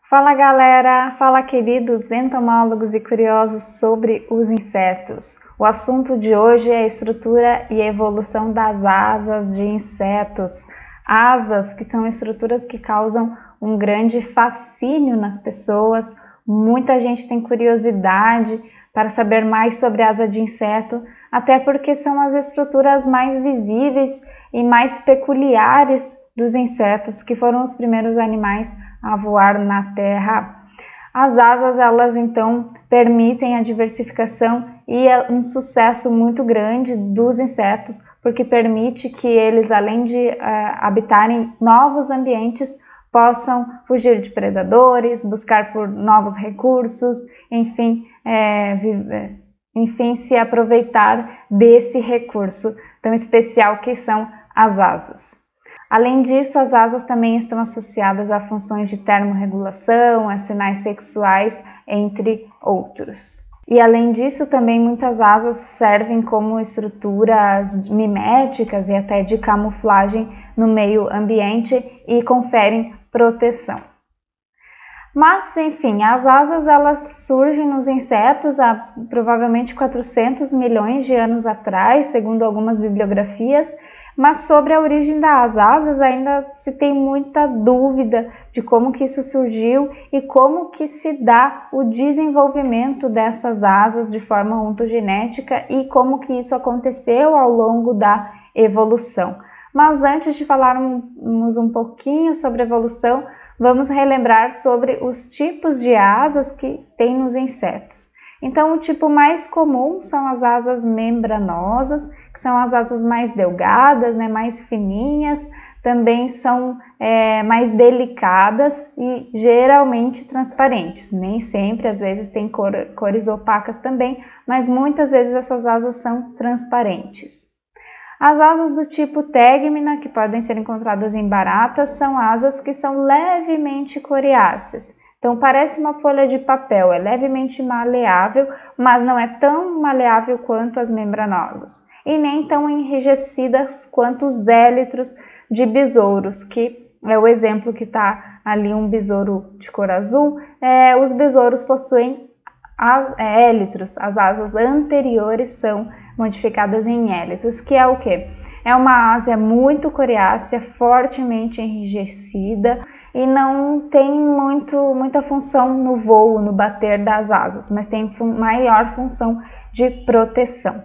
Fala galera, fala queridos entomólogos e curiosos sobre os insetos. O assunto de hoje é a estrutura e a evolução das asas de insetos. Asas que são estruturas que causam um grande fascínio nas pessoas. Muita gente tem curiosidade para saber mais sobre asa de inseto, até porque são as estruturas mais visíveis e mais peculiares dos insetos, que foram os primeiros animais a voar na Terra. As asas, elas então permitem a diversificação e um sucesso muito grande dos insetos, porque permite que eles, além de habitarem novos ambientes, possam fugir de predadores, buscar por novos recursos, enfim, se aproveitar desse recurso tão especial que são as asas. Além disso, as asas também estão associadas a funções de termorregulação, a sinais sexuais, entre outros. E além disso, também muitas asas servem como estruturas miméticas e até de camuflagem no meio ambiente e conferem proteção. Mas, enfim, as asas elas surgem nos insetos há provavelmente 400 milhões de anos atrás, segundo algumas bibliografias, mas sobre a origem das asas ainda se tem muita dúvida de como que isso surgiu e como que se dá o desenvolvimento dessas asas de forma ontogenética e como que isso aconteceu ao longo da evolução. Mas antes de falarmos um pouquinho sobre a evolução, vamos relembrar sobre os tipos de asas que tem nos insetos. Então, o tipo mais comum são as asas membranosas, que são as asas mais delgadas, mais fininhas, também são mais delicadas e geralmente transparentes. Nem sempre, às vezes tem cores opacas também, mas muitas vezes essas asas são transparentes. As asas do tipo tegmina, que podem ser encontradas em baratas, são asas que são levemente coriáceas. Então parece uma folha de papel, é levemente maleável, mas não é tão maleável quanto as membranosas. E nem tão enrijecidas quanto os élitros de besouros, que é o exemplo que está ali, um besouro de cor azul. Os besouros possuem élitros, as asas anteriores são modificadas em élitros, que é o quê? É uma asa muito coriácea, fortemente enrijecida e não tem muita função no voo, no bater das asas, mas tem maior função de proteção.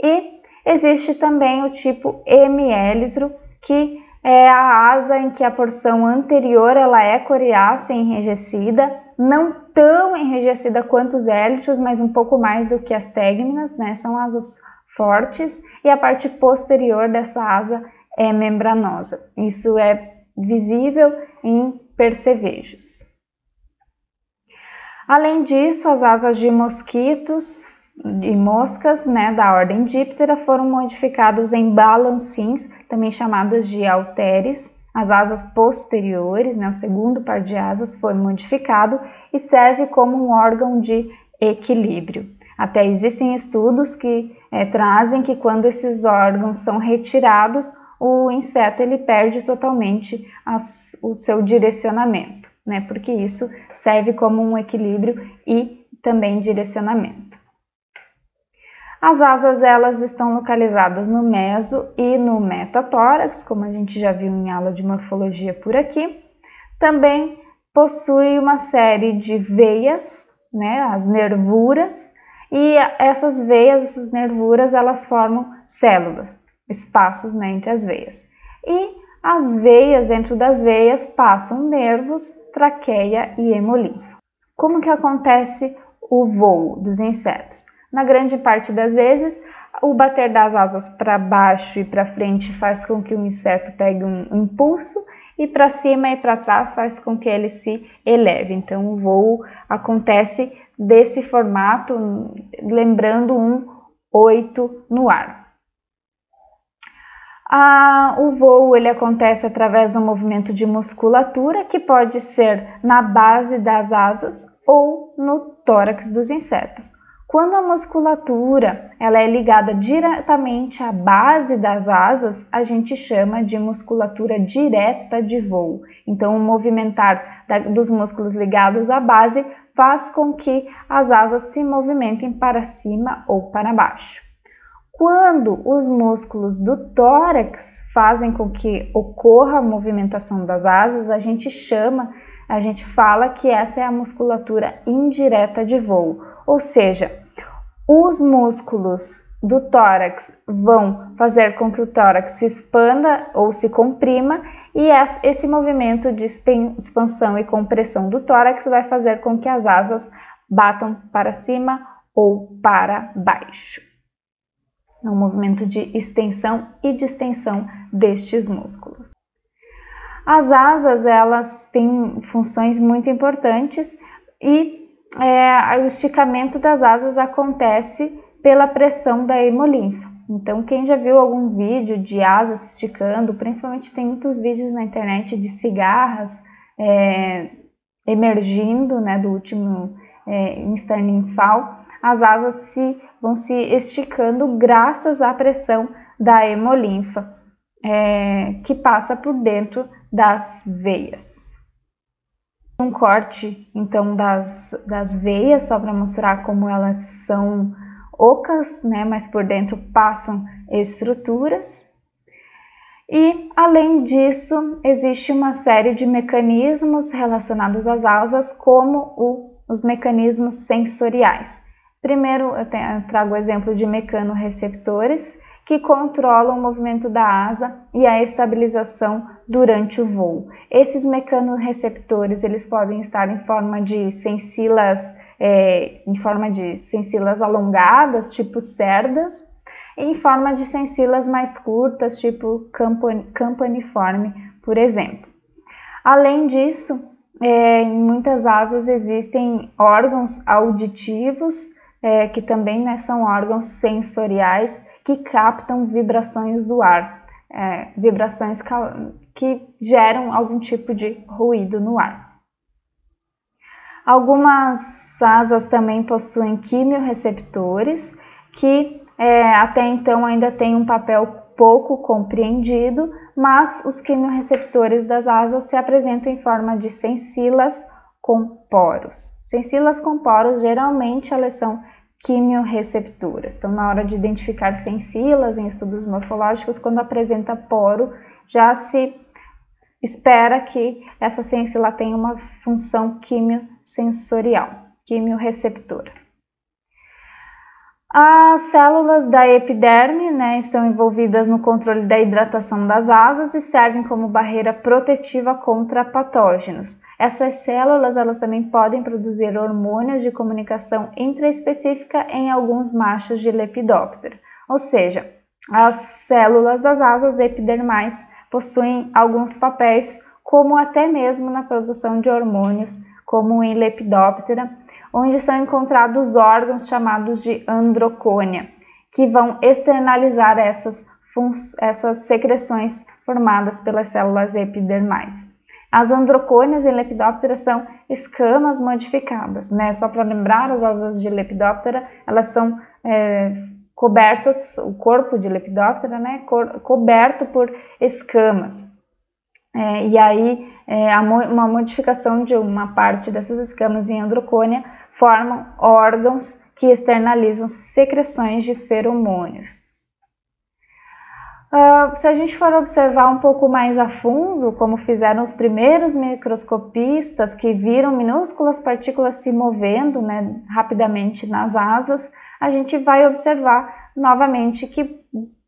E existe também o tipo hemiélitro, que é a asa em que a porção anterior ela é coriácea e enrijecida, não tão enrijecida quanto os élitros, mas um pouco mais do que as tegminas, são asas fortes, e a parte posterior dessa asa é membranosa. Isso é visível em percevejos. Além disso, as asas de mosquitos e moscas da ordem Diptera foram modificadas em balancins, também chamadas de halteres. As asas posteriores, o segundo par de asas, foi modificado e serve como um órgão de equilíbrio. Até existem estudos que trazem que quando esses órgãos são retirados, o inseto ele perde totalmente o seu direcionamento, porque isso serve como um equilíbrio e também direcionamento. As asas elas estão localizadas no meso e no metatórax, como a gente já viu em aula de morfologia por aqui. Também possui uma série de veias, as nervuras, e essas veias, essas nervuras, elas formam células, espaços entre as veias. E as veias, dentro das veias, passam nervos, traqueia e hemolinfo. Como que acontece o voo dos insetos? Na grande parte das vezes, o bater das asas para baixo e para frente faz com que o inseto pegue um impulso, e para cima e para trás faz com que ele se eleve. Então, o voo acontece desse formato, lembrando um 8 no ar. O voo ele acontece através do movimento de musculatura, que pode ser na base das asas ou no tórax dos insetos. Quando a musculatura ela é ligada diretamente à base das asas, a gente chama de musculatura direta de voo. Então, o movimentar dos músculos ligados à base faz com que as asas se movimentem para cima ou para baixo. Quando os músculos do tórax fazem com que ocorra a movimentação das asas, a gente fala que essa é a musculatura indireta de voo, ou seja, os músculos do tórax vão fazer com que o tórax se expanda ou se comprima, e esse movimento de expansão e compressão do tórax vai fazer com que as asas batam para cima ou para baixo. É um movimento de extensão e distensão destes músculos. As asas, elas têm funções muito importantes e o esticamento das asas acontece pela pressão da hemolinfa. Então, quem já viu algum vídeo de asas esticando, principalmente tem muitos vídeos na internet de cigarras emergindo, né, do último interninfal, as asas vão se esticando graças à pressão da hemolinfa, que passa por dentro das veias. Um corte, então, das veias, só para mostrar como elas são ocas, né, mas por dentro passam estruturas. E, além disso, existe uma série de mecanismos relacionados às asas, como os mecanismos sensoriais. Primeiro, eu trago o exemplo de mecanorreceptores, que controlam o movimento da asa e a estabilização durante o voo. Esses mecanorreceptores, eles podem estar em forma de sensilas, alongadas, tipo cerdas, e em forma de sensilas mais curtas, tipo campaniforme, por exemplo. Além disso, em muitas asas existem órgãos auditivos, que também, né, são órgãos sensoriais, que captam vibrações do ar, vibrações que geram algum tipo de ruído no ar. Algumas asas também possuem quimiorreceptores, que até então ainda têm um papel pouco compreendido, mas os quimiorreceptores das asas se apresentam em forma de sensilas com poros. Sensilas com poros, geralmente elas são quimiorreceptoras. Então, na hora de identificar sensilas em estudos morfológicos, quando apresenta poro, já se espera que essa sensila tenha uma função quimiosensorial, quimiorreceptora. As células da epiderme, né, estão envolvidas no controle da hidratação das asas e servem como barreira protetiva contra patógenos. Essas células, elas também podem produzir hormônios de comunicação intraespecífica em alguns machos de Lepidoptera. Ou seja, as células das asas epidermais possuem alguns papéis, como até mesmo na produção de hormônios, como em Lepidoptera, onde são encontrados órgãos chamados de androcônia, que vão externalizar essas secreções formadas pelas células epidermais. As androcônias em Lepidoptera são escamas modificadas, né? Só para lembrar, as asas de Lepidoptera, elas são cobertas, o corpo de Lepidoptera, né, coberto por escamas. E aí, uma modificação de uma parte dessas escamas em androcônia formam órgãos que externalizam secreções de feromônios. Se a gente for observar um pouco mais a fundo, como fizeram os primeiros microscopistas que viram minúsculas partículas se movendo, né, rapidamente nas asas, a gente vai observar novamente que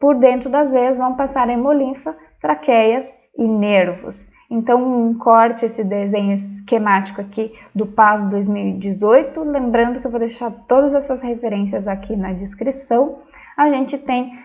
por dentro das veias vão passar hemolinfa, traqueias e nervos. Então, corte esse desenho esquemático aqui do PAS 2018, lembrando que eu vou deixar todas essas referências aqui na descrição. A gente tem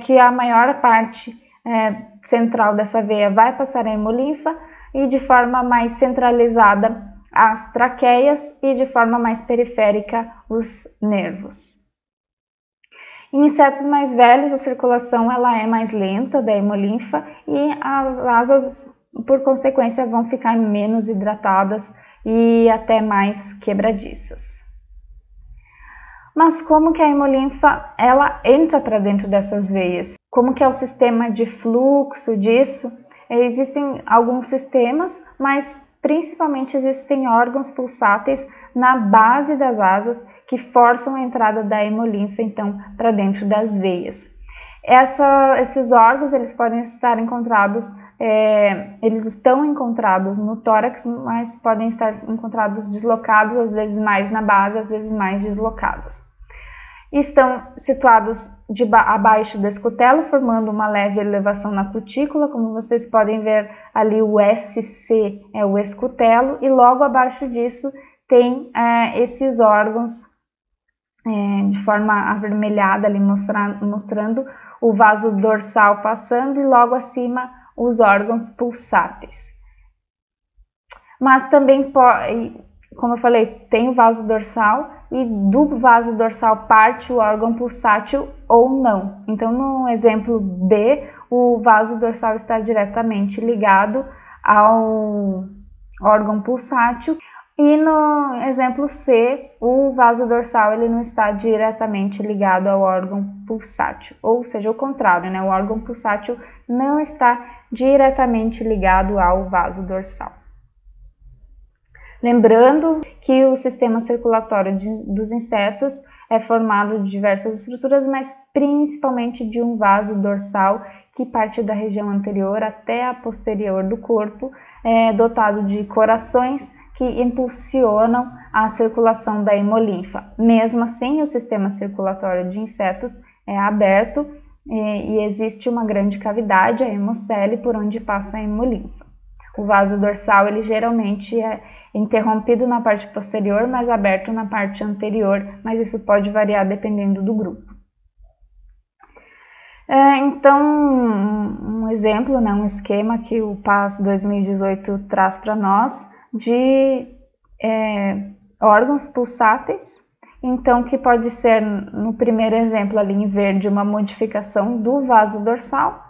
que a maior parte central dessa veia vai passar a hemolinfa e de forma mais centralizada as traqueias e de forma mais periférica os nervos. Em insetos mais velhos, a circulação ela é mais lenta da hemolinfa e as asas, por consequência, vão ficar menos hidratadas e até mais quebradiças. Mas como que a hemolinfa ela entra para dentro dessas veias? Como que é o sistema de fluxo disso? Existem alguns sistemas, mas principalmente existem órgãos pulsáteis na base das asas que forçam a entrada da hemolinfa então para dentro das veias. Esses órgãos eles podem estar encontrados, eles estão encontrados no tórax, mas podem estar encontrados deslocados, às vezes mais na base, às vezes mais deslocados. Estão situados abaixo do escutelo, formando uma leve elevação na cutícula, como vocês podem ver ali o SC é o escutelo, e logo abaixo disso tem esses órgãos de forma avermelhada ali mostrando o vaso dorsal passando e logo acima os órgãos pulsáteis. Mas também, como eu falei, tem o vaso dorsal e do vaso dorsal parte o órgão pulsátil ou não. Então, no exemplo B, o vaso dorsal está diretamente ligado ao órgão pulsátil. E no exemplo C, o vaso dorsal ele não está diretamente ligado ao órgão pulsátil, ou seja, o contrário, né? O órgão pulsátil não está diretamente ligado ao vaso dorsal. Lembrando que o sistema circulatório dos insetos é formado de diversas estruturas, mas principalmente de um vaso dorsal que parte da região anterior até a posterior do corpo, dotado de corações que impulsionam a circulação da hemolinfa. Mesmo assim, o sistema circulatório de insetos é aberto e existe uma grande cavidade, a hemocele, por onde passa a hemolinfa. O vaso dorsal ele geralmente é interrompido na parte posterior, mas aberto na parte anterior, mas isso pode variar dependendo do grupo. Então, um exemplo, né, um esquema que o PAS 2018 traz para nós de órgãos pulsáteis, então que pode ser, no primeiro exemplo ali em verde, uma modificação do vaso dorsal,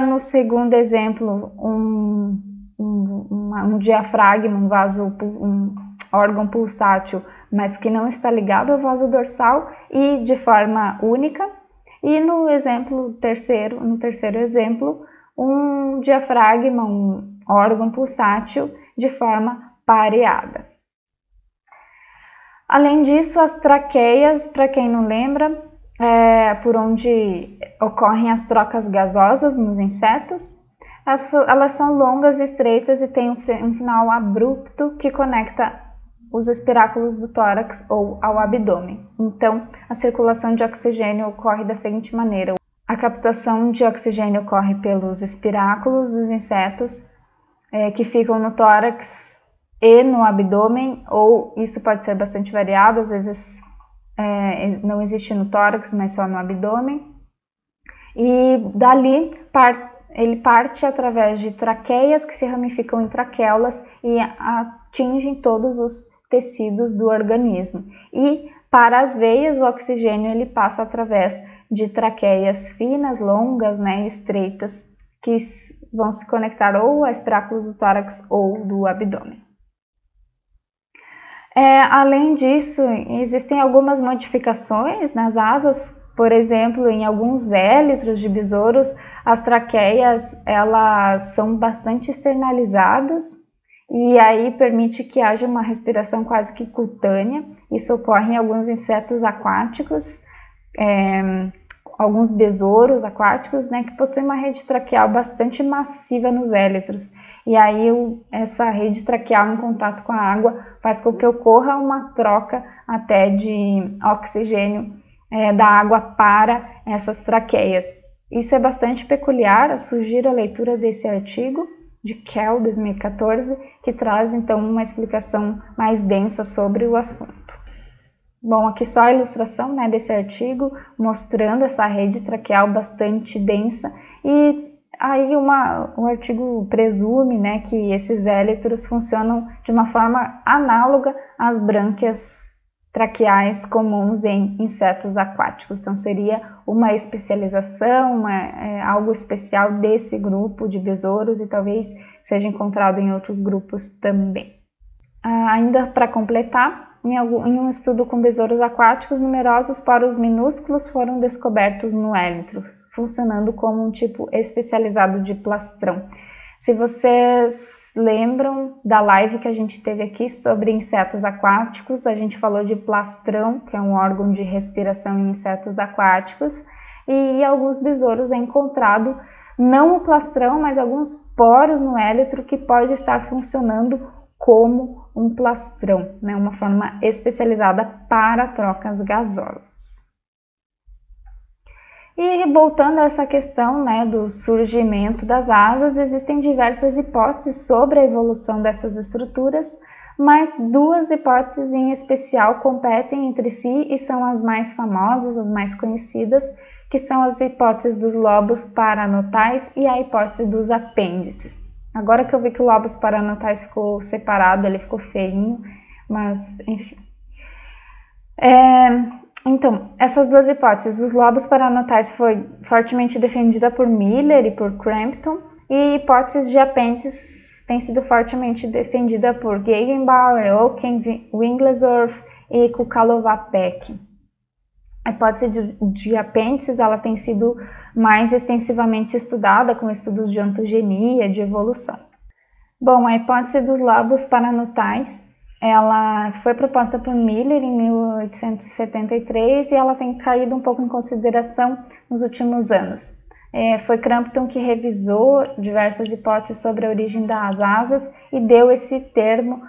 no segundo exemplo um diafragma, um órgão pulsátil, mas que não está ligado ao vaso dorsal e de forma única, e no terceiro exemplo, um diafragma, um órgão pulsátil de forma pareada. Além disso, as traqueias, para quem não lembra, por onde ocorrem as trocas gasosas nos insetos, elas são longas e estreitas e têm um final abrupto que conecta os espiráculos do tórax ou ao abdômen. Então, a circulação de oxigênio ocorre da seguinte maneira: a captação de oxigênio ocorre pelos espiráculos dos insetos que ficam no tórax e no abdômen, ou isso pode ser bastante variado, às vezes não existe no tórax, mas só no abdômen. E dali ele parte através de traqueias que se ramificam em traqueolas e atingem todos os tecidos do organismo. E para as veias, o oxigênio ele passa através de traqueias finas, longas, né, estreitas, que vão se conectar ou a espiráculos do tórax ou do abdômen. Além disso, existem algumas modificações nas asas. Por exemplo, em alguns élitros de besouros, as traqueias elas são bastante externalizadas e aí permite que haja uma respiração quase que cutânea. Isso ocorre em alguns insetos aquáticos, alguns besouros aquáticos, né, que possuem uma rede traqueal bastante massiva nos élitros. E aí essa rede traqueal em contato com a água faz com que ocorra uma troca até de oxigênio da água para essas traqueias. Isso é bastante peculiar, sugiro a leitura desse artigo de Kell, 2014, que traz então uma explicação mais densa sobre o assunto. Bom, aqui só a ilustração, né, desse artigo, mostrando essa rede traqueal bastante densa, e aí o artigo presume, né, que esses élitros funcionam de uma forma análoga às brânquias traqueais comuns em insetos aquáticos. Então seria uma especialização, algo especial desse grupo de besouros e talvez seja encontrado em outros grupos também. Ainda para completar, em um estudo com besouros aquáticos, numerosos poros minúsculos foram descobertos no élitro, funcionando como um tipo especializado de plastrão. Se vocês lembram da live que a gente teve aqui sobre insetos aquáticos, a gente falou de plastrão, que é um órgão de respiração em insetos aquáticos, e em alguns besouros é encontrado não o plastrão, mas alguns poros no élitro que pode estar funcionando como um plastrão, né? Uma forma especializada para trocas gasosas. E voltando a essa questão, né, do surgimento das asas, existem diversas hipóteses sobre a evolução dessas estruturas, mas duas hipóteses em especial competem entre si e são as mais famosas, as mais conhecidas, que são as hipóteses dos lobos paranotais e a hipótese dos apêndices. Agora que eu vi que o lobos paranotais ficou separado, ele ficou feinho, mas enfim. Então, essas duas hipóteses, os lobos paranotais foi fortemente defendida por Miller e por Crampton, e hipóteses de apêndices tem sido fortemente defendida por Gegenbauer, Oken, Wigglesworth e Kukalova-Peck. A hipótese de apêndices ela tem sido mais extensivamente estudada com estudos de ontogenia, de evolução. Bom, a hipótese dos lobos paranotais ela foi proposta por Miller em 1873 e ela tem caído um pouco em consideração nos últimos anos. Foi Crampton que revisou diversas hipóteses sobre a origem das asas e deu esse termo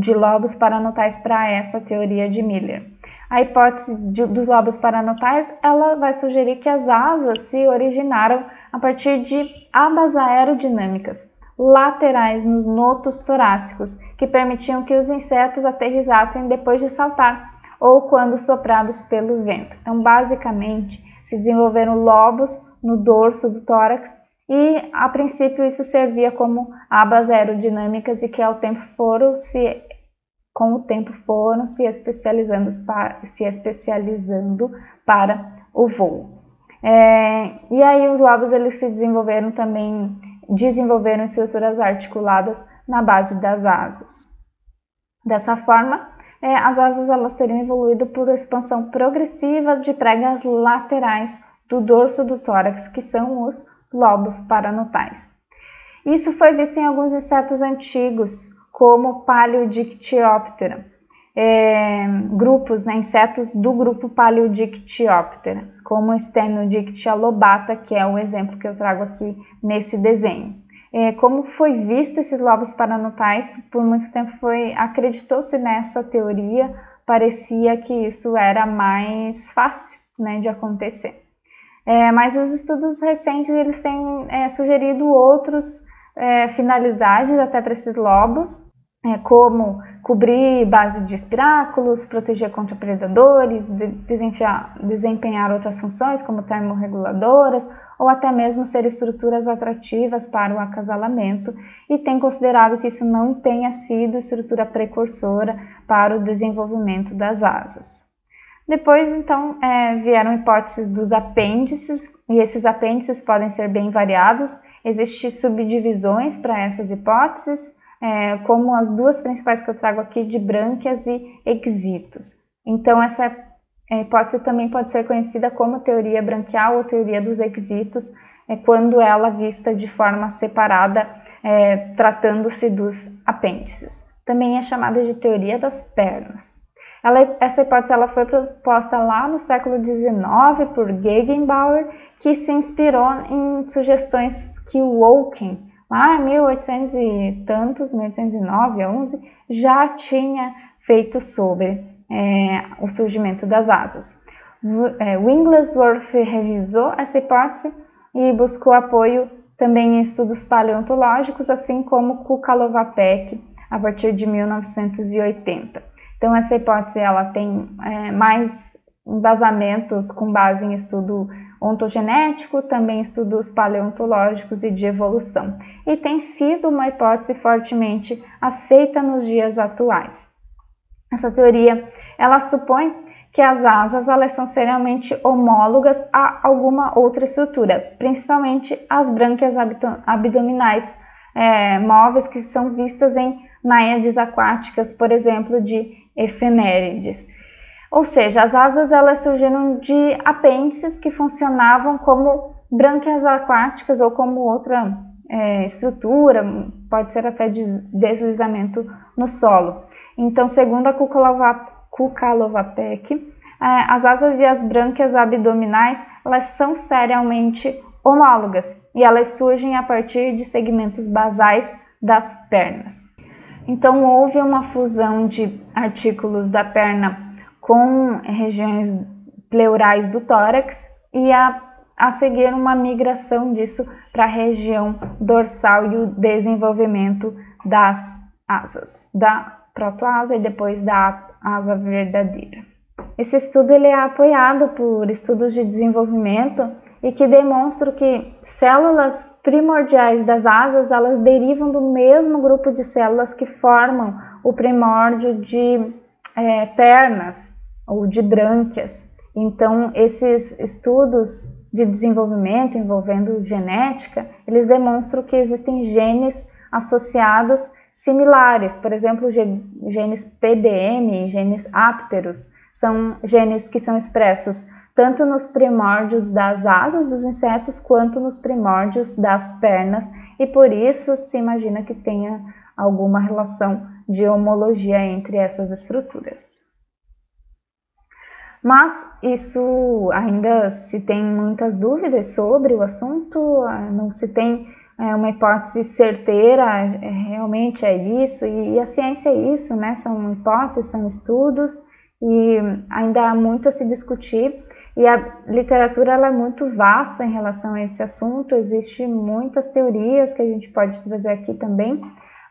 de lobos paranotais para essa teoria de Miller. A hipótese dos lobos paranotais ela vai sugerir que as asas se originaram a partir de abas aerodinâmicas laterais nos notos torácicos, que permitiam que os insetos aterrissassem depois de saltar ou quando soprados pelo vento. Então, basicamente, se desenvolveram lobos no dorso do tórax e, a princípio, isso servia como abas aerodinâmicas e que, com o tempo, foram se especializando para o voo. E aí, os lobos eles se desenvolveram estruturas articuladas na base das asas. Dessa forma, as asas elas teriam evoluído por expansão progressiva de pregas laterais do dorso do tórax, que são os lobos paranotais. Isso foi visto em alguns insetos antigos, como Paleodictyoptera, grupos, insetos do grupo Paleodictyoptera, como Stenodictya lobata, que é o exemplo que eu trago aqui nesse desenho. Como foi visto esses lobos paranotais, por muito tempo acreditou-se nessa teoria, parecia que isso era mais fácil, de acontecer. Mas os estudos recentes eles têm sugerido outras finalidades até para esses lobos, como cobrir base de espiráculos, proteger contra predadores, desempenhar outras funções como termorreguladoras ou até mesmo ser estruturas atrativas para o acasalamento, e tem considerado que isso não tenha sido estrutura precursora para o desenvolvimento das asas. Depois, então, vieram hipóteses dos apêndices, e esses apêndices podem ser bem variados. Existem subdivisões para essas hipóteses, como as duas principais que eu trago aqui de brânquias e exitos. Então, essa hipótese também pode ser conhecida como teoria branquial ou teoria dos exitos, quando ela é vista de forma separada, tratando-se dos apêndices. Também é chamada de teoria das pernas. Essa hipótese ela foi proposta lá no século XIX por Gegenbauer, que se inspirou em sugestões que o Oken, lá em 1800 e tantos, 1809 a 11, já tinha feito sobre o surgimento das asas. Wigglesworth revisou essa hipótese e buscou apoio também em estudos paleontológicos, assim como Kukalova-Peck, a partir de 1980. Então, essa hipótese ela tem mais embasamentos com base em estudo ontogenético, também estudos paleontológicos e de evolução, e tem sido uma hipótese fortemente aceita nos dias atuais. Essa teoria ela supõe que as asas elas são serialmente homólogas a alguma outra estrutura, principalmente as brânquias abdominais móveis, que são vistas em náiades aquáticas, por exemplo, de efemérides. Ou seja, as asas elas surgiram de apêndices que funcionavam como brânquias aquáticas ou como outra estrutura, pode ser até deslizamento no solo. Então, segundo a Kukalova-Peck, as asas e as brânquias abdominais elas são serialmente homólogas e elas surgem a partir de segmentos basais das pernas. Então, houve uma fusão de artículos da perna com regiões pleurais do tórax e a seguir uma migração disso para a região dorsal e o desenvolvimento das asas, da protoasa e depois da asa verdadeira. Esse estudo ele é apoiado por estudos de desenvolvimento e que demonstram que células primordiais das asas elas derivam do mesmo grupo de células que formam o primórdio de pernas ou de brânquias. Então, esses estudos de desenvolvimento envolvendo genética, eles demonstram que existem genes associados similares, por exemplo, genes PDM e genes ápteros, são genes que são expressos tanto nos primórdios das asas dos insetos quanto nos primórdios das pernas, e por isso se imagina que tenha alguma relação de homologia entre essas estruturas. Mas isso ainda se tem muitas dúvidas sobre o assunto, não se tem uma hipótese certeira, realmente é isso, e a ciência é isso, né? São hipóteses, são estudos, e ainda há muito a se discutir, e a literatura ela é muito vasta em relação a esse assunto, existem muitas teorias que a gente pode trazer aqui também,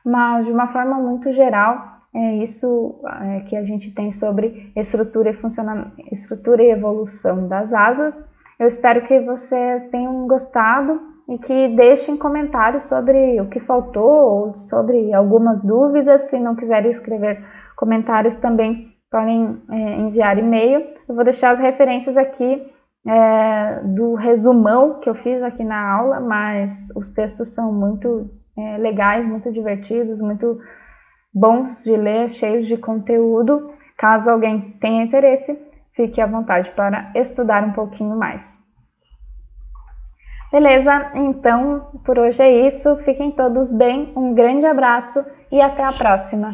mas de uma forma muito geral, é isso que a gente tem sobre estrutura e evolução das asas. Eu espero que vocês tenham gostado e que deixem comentários sobre o que faltou ou sobre algumas dúvidas. Se não quiserem escrever comentários também podem enviar e-mail. Eu vou deixar as referências aqui do resumão que eu fiz aqui na aula, mas os textos são muito legais, muito divertidos, muito bons de ler, cheios de conteúdo. Caso alguém tenha interesse, fique à vontade para estudar um pouquinho mais. Beleza? Então, por hoje é isso. Fiquem todos bem, um grande abraço e até a próxima!